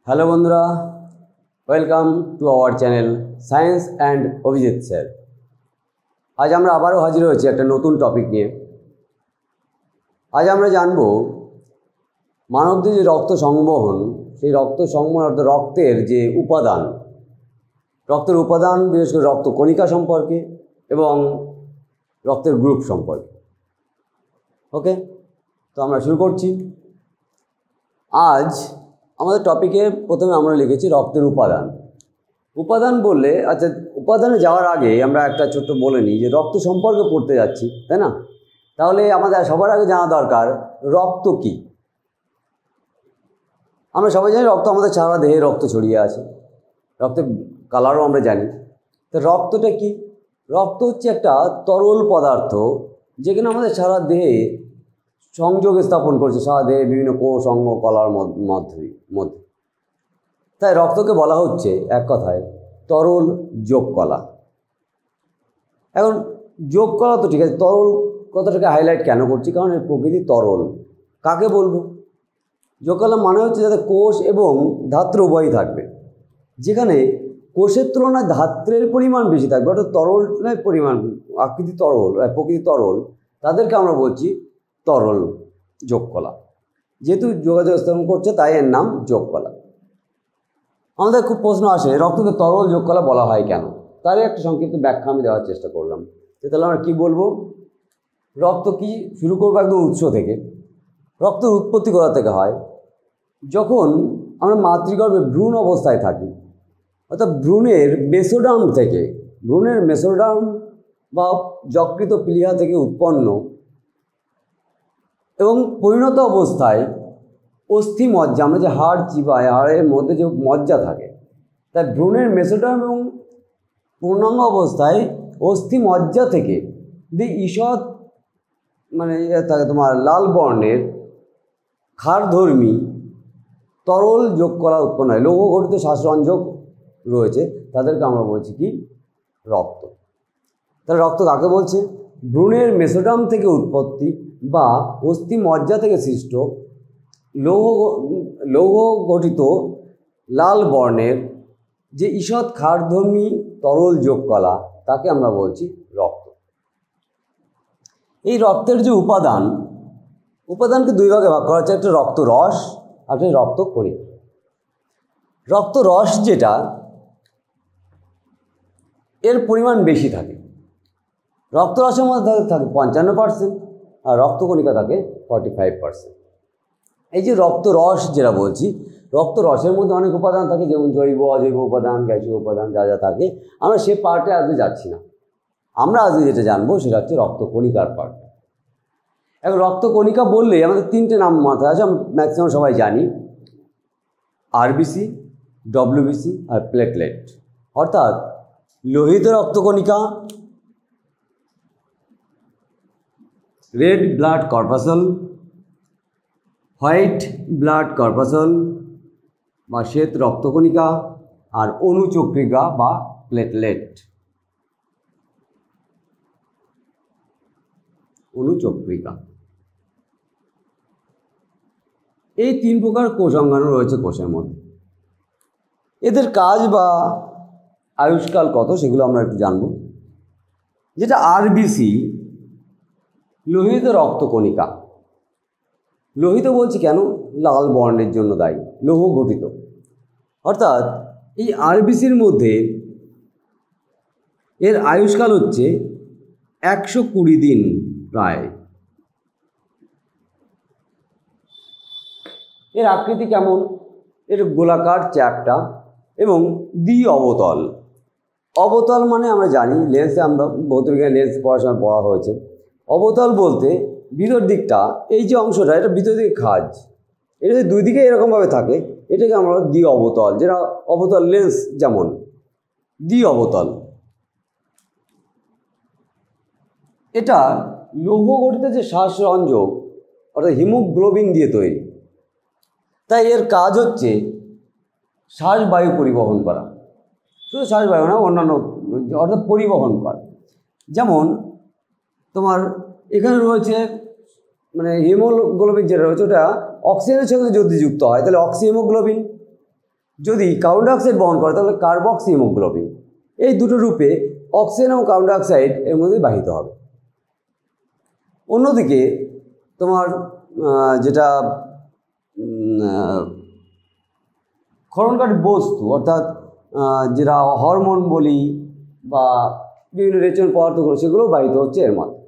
Hello বন্ধুরা, welcome to our channel science and Abhijit sir. আজ আমরা আবারও হাজির হয়েছি একটা নতুন টপিক নিয়ে। আজ আমরা জানব মানবদেহে যে রক্ত সংবহন, সেই রক্ত সংবহন অর্থাৎ রক্তের যে উপাদান, রক্তের উপাদান বিশেষ করে রক্তকণিকা সম্পর্কে এবং রক্তের গ্রুপ সম্পর্কে। ওকে, তো আমরা শুরু করছি। আজ আমাদের টপিকে প্রথমে আমরা লিখেছি রক্তের উপাদান। উপাদান বললে আচ্ছা, উপাদানে যাওয়ার আগে আমরা একটা ছোট্ট বলে নিই যে রক্ত সম্পর্কে পড়তে যাচ্ছি, তাই না? তাহলে আমাদের সবার আগে জানা দরকার রক্ত কী। আমরা সবাই জানি রক্ত আমাদের সারা দেহে রক্ত ছড়িয়ে আছে, রক্তের কালারও আমরা জানি। তো রক্তটা কি? রক্ত হচ্ছে একটা তরল পদার্থ যেখানে আমাদের সারা দেহে সংযোগ স্থাপন করছে, সারা দেহে বিভিন্ন কোষ অঙ্গ কলার মধ্যে। তাই রক্তকে বলা হচ্ছে এক কথায় তরল যোগকলা। এখন যোগকলা তো ঠিক আছে, তরল কথাটাকে হাইলাইট কেন করছি? কারণ এর প্রকৃতি তরল। কাকে বলবো? যোগকলা মানে হচ্ছে যাতে কোষ এবং ধাত্র উভয়ই থাকবে, যেখানে কোষের তুলনায় ধাত্রের পরিমাণ বেশি থাকবে, অর্থাৎ তরলের পরিমাণ আকৃতি তরল, প্রকৃতি তরল, তাদেরকে আমরা বলছি তরল যোগকলা। যেহেতু যোগাযোগ স্থাপন করছে তাই এর নাম যোগকলা। আমাদের খুব প্রশ্ন আসে রক্তকে তরল যোগকলা বলা হয় কেন? তারই একটা সংক্ষিপ্ত ব্যাখ্যা আমি দেওয়ার চেষ্টা করলাম। তাহলে আমরা কী বলবো? রক্ত কি, শুরু করবো একদম উৎস থেকে। রক্তের উৎপত্তি কোথা থেকে হয়? যখন আমরা মাতৃগর্ভে ভ্রূণ অবস্থায় থাকি, অর্থাৎ ভ্রূণের মেসোডার্ম থেকে, ভ্রূণের মেসোডার্ম বা যকৃত প্লীহা থেকে উৎপন্ন এবং পরিণত অবস্থায় অস্থি মজ্জা, আমরা যে হাড় চিবাই, হাড়ের মধ্যে যে মজ্জা থাকে, তাই ভ্রূণের মেসোডার্ম এবং পূর্ণাঙ্গ অবস্থায় অস্থি মজ্জা থেকে ঈষৎ মানে থাকে তোমার লাল বর্ণের ক্ষারধর্মী তরল যোগকলা উৎপন্ন হয়। লৌহ গঠিত শ্বাসরঞ্জক রয়েছে, তাদেরকে আমরা বলছি কি? রক্ত। তাহলে রক্ত কাকে বলছে? ভ্রূণের মেসোডার্ম থেকে উৎপত্তি বা অস্থি মজ্জা থেকে সৃষ্ট লৌহ গঠিত লাল বর্ণের যে ঈষৎ ক্ষারধর্মী তরল যোগকলা, তাকে আমরা বলছি রক্ত। এই রক্তের যে উপাদানকে দুই ভাগে ভাগ করা হচ্ছে, একটা রক্তরস আর একটা রক্তকণিকা। রক্তরস যেটা, এর পরিমাণ বেশি থাকে। রক্তরসের মধ্যে থাকে 55% আর রক্তকণিকা থাকে 45%। এই যে রক্তরস যেটা বলছি, রক্তরসের মধ্যে অনেক উপাদান থাকে, যেমন জৈব অজৈব উপাদান, গ্যাসীয় উপাদান, যা যা থাকে। আমরা সে পার্টে আজকে যাচ্ছি না। আমরা আজকে যেটা জানবো সেটা হচ্ছে রক্তকণিকার পার্ট। এখন রক্তকণিকা বললে আমাদের তিনটে নাম মাথায় আছে, আমরা ম্যাক্সিমাম সবাই জানি, আরবিসি, ডব্লিউবিসি আর প্লেটলেট। অর্থাৎ লোহিত রক্তকণিকা, red blood corpuscle, white blood corpuscle বা শ্বেত রক্তকণিকা, আর অনুচক্রিকা বা প্লেটলেট। অনুচক্রিকা, এই তিন প্রকার কোষ অঙ্গাণু রয়েছে কোষের মধ্যে। এদের কাজ বা আয়ুষ্কাল কত সেগুলো আমরা একটু জানব। যেটা আরবিসি, লোহিত রক্তকণিকা। লোহিত বলছি কেন? লাল বর্ণের জন্য দায়ী, লৌহ গঠিত। অর্থাৎ এই আরবিসির মধ্যে এর আয়ুষ্কাল হচ্ছে 120 দিন প্রায়। এর আকৃতি কেমন? এর গোলাকার চ্যাপ্টা এবং দ্বি অবতল। অবতল মানে আমরা জানি লেন্সে, আমরা ভৌতবিজ্ঞানে লেন্স পড়াশোনা পড়া হয়েছে। অবতল বলতে ভিতর দিকটা, এই যে অংশটা, এটা ভিতর দিকে খাঁজ, এটা যদি দুই দিকে এরকমভাবে থাকে, এটাকে আমরা দ্বি অবতল, যেটা অবতল লেন্স যেমন দ্বি অবতল। এটা লৌহ গঠিত যে শ্বাসরঞ্জক অর্থাৎ হিমোগ্লোবিন দিয়ে তৈরি। তাই এর কাজ হচ্ছে শ্বাসবায়ু পরিবহন করা। শুধু শ্বাসবায়ু না, অন্যান্য অর্থাৎ পরিবহন করা। যেমন তোমার এখানে রয়েছে মানে হিমোগ্লোবিন যেটা রয়েছে, ওটা অক্সিজেনের সঙ্গে যদি যুক্ত হয় তাহলে অক্সিহিমোগ্লোবিন, যদি কার্বন ডাইঅক্সাইড বহন করে তাহলে কার্বক্সি হিমোগ্লোবিন। এই দুটো রূপে অক্সিজেন এবং কার্বন ডাইঅক্সাইড এর মধ্যে বাহিত হবে। অন্যদিকে তোমার যেটা ক্ষরণকারী বস্তু অর্থাৎ যেটা হরমোন বলি বা বিভিন্ন রেচন পদার্থগুলো সেগুলো বাহিত হচ্ছে এর মধ্যে।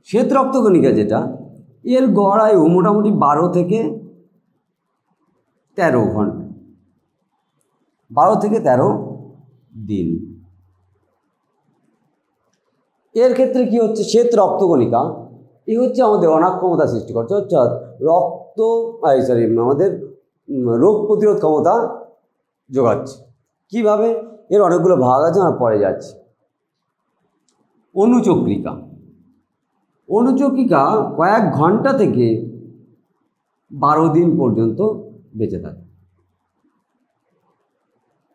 শ্বেত রক্তকণিকা যেটা এর গড় আয়ু মোটামুটি 12 থেকে 13 ঘন্টা, 12 থেকে 13 দিন। এর ক্ষেত্রে কি হচ্ছে, শ্বেত রক্তকণিকা এই হচ্ছে আমাদের অনাক্রমতা সৃষ্টি করছে, অর্থাৎ আমাদের রোগ প্রতিরোধ ক্ষমতা যোগাচ্ছে। কিভাবে? এর অনেকগুলো ভাগ আছে, আমরা পরে যাচ্ছি। অনুচক্রিকা, অনুচক্রিকা কয়েক ঘন্টা থেকে 12 দিন পর্যন্ত বেঁচে থাকে।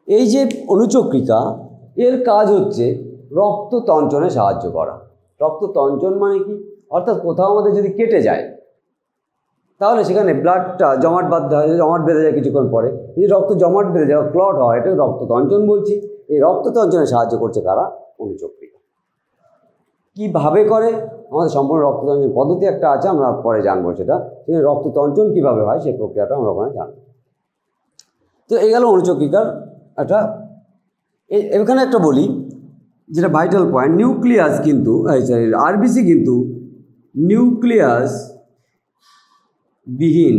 এই যে অনুচক্রিকা এর কাজ হচ্ছে রক্ত তঞ্চনে সাহায্য করা। রক্ত তঞ্চন মানে কি? অর্থাৎ কোথাও আমাদের যদি কেটে যায় তাহলে সেখানে ব্লাডটা জমাট বাঁধতে হয়, জমাট বেঁধে যায় কিছুক্ষণ পরে। এই রক্ত জমাট বেঁধে যাওয়া ক্লট হয়, এটা রক্ত তঞ্চন বলছি। এই রক্ত তঞ্চনে সাহায্য করছে কারা? অনুচক্রিকা। কীভাবে করে? আমাদের সম্পূর্ণ রক্ত তঞ্চন পদ্ধতি একটা আছে, আমরা পরে জানবো সেটা। সেখানে রক্ত তঞ্চন কীভাবে হয় সেই প্রক্রিয়াটা আমরা ওখানে জানবো। তো এই গেল অনুচক্রিকার একটা। এখানে একটা বলি যেটা ভাইটাল পয়েন্ট, নিউক্লিয়াস কিন্তু আরবিসি কিন্তু নিউক্লিয়াস বিহীন।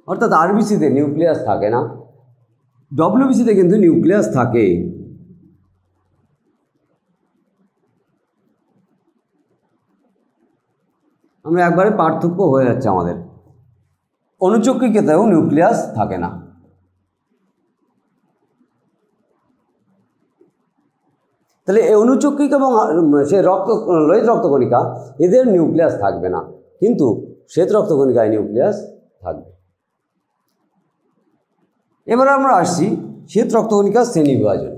অর্থাৎ আরবিসিতে নিউক্লিয়াস থাকে না, ডব্লিউবিসিতে কিন্তু নিউক্লিয়াস থাকে। আমরা একবারে পার্থক্য হয়ে যাচ্ছে আমাদের, অনুচক্রিকাতেও নিউক্লিয়াস থাকে না। তাহলে এই অনুচক্রিকা এবং সে লোহিত রক্তকণিকা এদের নিউক্লিয়াস থাকবে না, কিন্তু শ্বেত রক্তকণিকায় নিউক্লিয়াস থাকবে। এবার আমরা আসছি শ্বেত রক্তকণিকার শ্রেণীবিভাজন।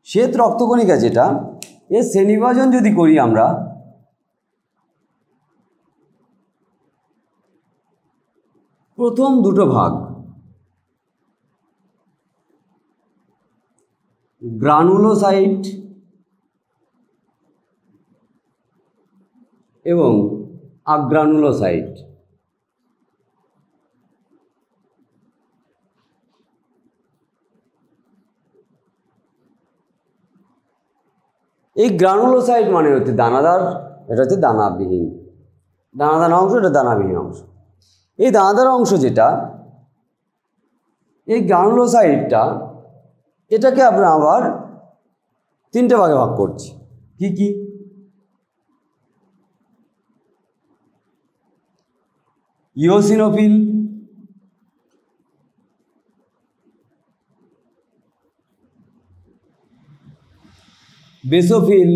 শ্বেত রক্তকণিকা যেটা, এর শ্রেণীবিভাজন যদি করি আমরা, প্রথম দুটো ভাগ গ্রানুলোসাইট এবং আগ্রানুলোসাইট। এই গ্রানুলোসাইট মানে হচ্ছে দানাদার, এটা হচ্ছে দানাবিহীন। দানাদার অংশ, এটা দানাবিহীন অংশ। এই দানাদার অংশ যেটা, এই গ্রানুলোসাইটটা, এটাকে আমরা আবার 3টে ভাগে ভাগ করছি। কি কি? ইওসিনোফিল, বেসোফিল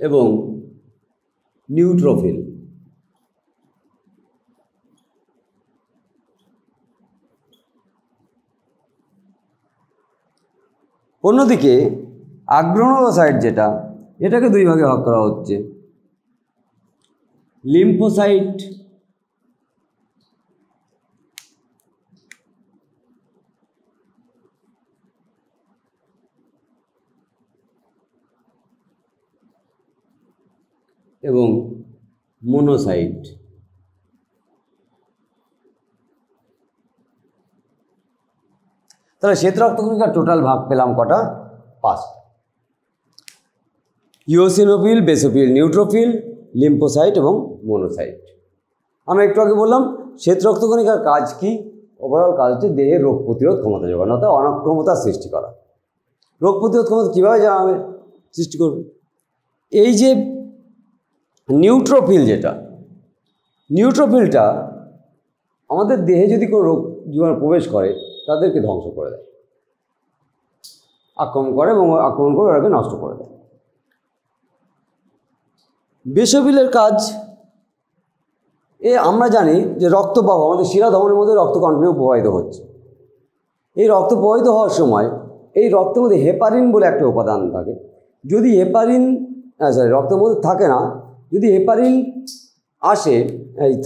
এবং নিউট্রোফিল। অন্যদিকে আগ্রানুলোসাইট যেটা, এটাকে 2 ভাগে ভাগ করা হচ্ছে, লিম্ফোসাইট এবং মোনোসাইট। তাহলে শ্বেত রক্তকণিকার টোটাল ভাগ পেলাম কটা? 5টা। ইওসিনোফিল, বেসোফিল, নিউট্রোফিল, লিম্ফোসাইট এবং মোনোসাইট। আমরা একটু আগে বললাম শ্বেত রক্তকণিকার কাজ কি? ওভারঅল কাজ হচ্ছে দেহের রোগ প্রতিরোধ ক্ষমতা যোগানো, অর্থাৎ অনাক্রমতা সৃষ্টি করা। রোগ প্রতিরোধ ক্ষমতা কীভাবে জানাবে সৃষ্টি করবে? এই যে নিউট্রোফিল যেটা, নিউট্রোফিলটা আমাদের দেহে যদি কোনো রোগ জীবাণু প্রবেশ করে তাদেরকে ধ্বংস করে দেয়, আক্রমণ করে এবং আক্রমণ করে ওটাকে নষ্ট করে দেয়। বেসোফিলের কাজ, আমরা জানি যে রক্তবাহ আমাদের শিরা ধমনীর মধ্যে রক্ত কন্টিনিউ প্রবাহিত হচ্ছে, এই রক্ত প্রবাহিত হওয়ার সময় এই রক্তের মধ্যে হেপারিন বলে একটা উপাদান থাকে। যদি হেপারিন রক্তের মধ্যে থাকে না, যদি হেপারিন আসে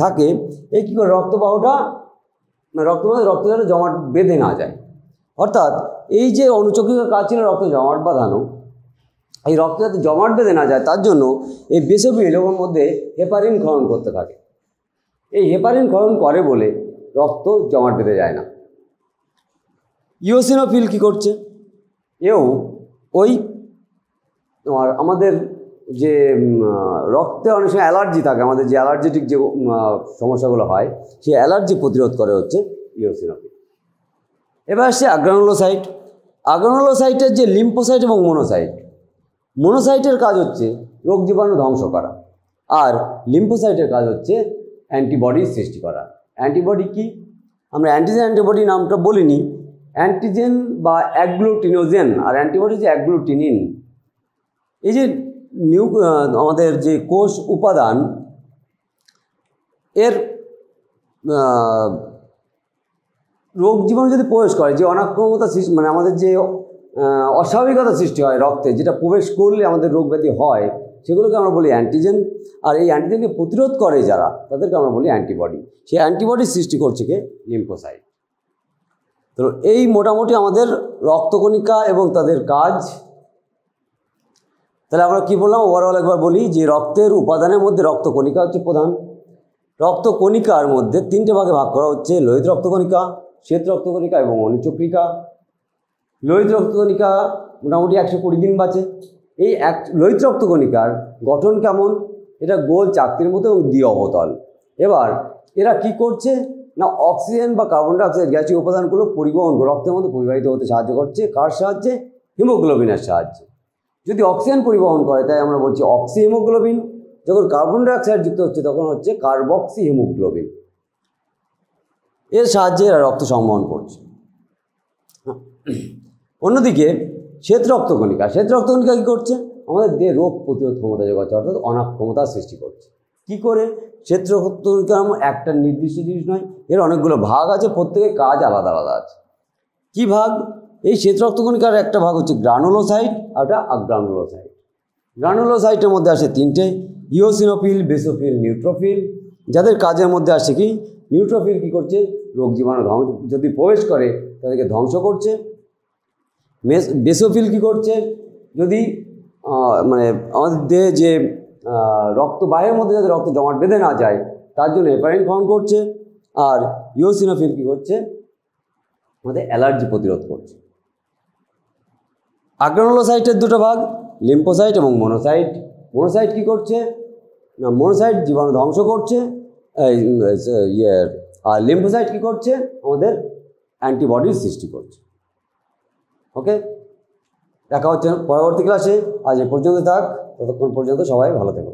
থাকে, এই কী করে রক্তবাহটা রক্তটা জমাট বেঁধে না যায়। অর্থাৎ এই যে অনুচক্রিকার কাজ ছিল রক্ত জমাট বাঁধানো, এই রক্ত যাতে জমাট বেঁধে না যায় তার জন্য এই বেসোফিল ওর মধ্যে হেপারিন ক্ষরণ করতে থাকে। এই হেপারিন ক্ষরণ করে বলে রক্ত জমাট বেঁধে যায় না। ইওসিনোফিল কী করছে? এও ওই তোমার আমাদের যে রক্তে অনেক সময় অ্যালার্জি থাকে, আমাদের যে অ্যালার্জেটিক যে সমস্যাগুলো হয় সেই অ্যালার্জি প্রতিরোধ করে হচ্ছে ইওসিনোফিল। এবার আসছে আগ্রানুলোসাইট। আগ্রানুলোসাইটের যে লিম্ফোসাইট এবং মোনোসাইটের কাজ হচ্ছে রোগ জীবাণু ধ্বংস করা, আর লিম্ফোসাইটের কাজ হচ্ছে অ্যান্টিবডি সৃষ্টি করা। অ্যান্টিবডি কি? আমরা অ্যান্টিজেন অ্যান্টিবডি নামটা বলিনি। অ্যান্টিজেন বা অ্যাগ্লুটিনোজেন আর অ্যান্টিবডি যে অ্যাগ্লুটিনিন। এই যে আমাদের যে কোষ উপাদান, এর রোগ জীবাণু যদি প্রবেশ করে, যে অনাক্রমতা সৃষ্টি মানে আমাদের যে অস্বাভাবিকতা সৃষ্টি হয় রক্তে, যেটা প্রবেশ করলে আমাদের রোগ ব্যাধি হয়, সেগুলোকে আমরা বলি অ্যান্টিজেন। আর এই অ্যান্টিজেনকে প্রতিরোধ করে যারা, তাদেরকে আমরা বলি অ্যান্টিবডি। সেই অ্যান্টিবডি সৃষ্টি করছে কে? লিম্ফোসাইট। তো এই মোটামুটি আমাদের রক্তকণিকা এবং তাদের কাজ। তাহলে আমরা কি বললাম? ওভারঅল একবার বলি যে রক্তের উপাদানের মধ্যে রক্তকণিকা হচ্ছে প্রধান। রক্তকণিকার মধ্যে তিনটে ভাগে ভাগ করা হচ্ছে: লোহিত রক্তকণিকা, শ্বেত রক্তকণিকা এবং অনুচক্রিকা। লোহিত রক্তকণিকা মোটামুটি 120 দিন বাঁচে। এই লোহিত রক্তকণিকার গঠন কেমন? এটা গোল চাকতির মতো এবং দ্বি-অবতল। এবার এরা কি করছে না, অক্সিজেন বা কার্বন ডাইঅক্সাইড গ্যাসীয় উপাদানগুলো পরিবহন রক্তের মধ্যে পরিবাহিত হতে সাহায্য করছে। কার সাহায্যে? হিমোগ্লোবিনের সাহায্যে। যদি অক্সিজেন পরিবহন করে তাই আমরা বলছি অক্সি হিমোগ্লোবিন, যখন কার্বন ডাইঅক্সাইড যুক্ত হচ্ছে তখন হচ্ছে কার্বক্সি হিমোগ্লোবিন। এর সাহায্যে এরা রক্ত সংবহন করছে। অন্যদিকে শ্বেত রক্তকণিকা কী করছে? আমাদের দেহে রোগ প্রতিরোধ ক্ষমতা যোগাচ্ছে, অর্থাৎ অনাক্রমতা সৃষ্টি করছে। কি করে? শ্বেত রক্তকণিকা একটা নির্দিষ্ট জিনিস নয়, এর অনেকগুলো ভাগ আছে, প্রত্যেকের কাজ আলাদা আলাদা আছে। কি ভাগ? এই শ্বেত রক্তকণিকার একটা ভাগ হচ্ছে গ্রানুলোসাইট, আর ওটা আগ্রানুলোসাইট। গ্রানুলোসাইটের মধ্যে আসে তিনটে: ইওসিনোফিল, বেসোফিল, নিউট্রোফিল। যাদের কাজের মধ্যে আসে কি? নিউট্রোফিল কি করছে? রোগ জীবাণু যদি প্রবেশ করে তাদেরকে ধ্বংস করছে। বেসোফিল কি করছে? যদি মানে আমাদের দেহে যে রক্তবাহের মধ্যে যাতে রক্ত জমাট বেঁধে না যায় তার জন্য হেপারিন ক্ষরণ করছে। আর ইওসিনোফিল কি করছে? আমাদের অ্যালার্জি প্রতিরোধ করছে। আগ্রানুলোসাইটের দুটো ভাগ: লিম্ফোসাইট এবং মোনোসাইট। মোনোসাইট কি করছে না, মোনোসাইট জীবাণু ধ্বংস করছে, আর লিম্ফোসাইট কি করছে? আমাদের অ্যান্টিবডির সৃষ্টি করছে। ওকে, দেখা হচ্ছে পরবর্তী ক্লাসে। আজ এ পর্যন্ত থাক, ততক্ষণ পর্যন্ত সবাই ভালো থেকো।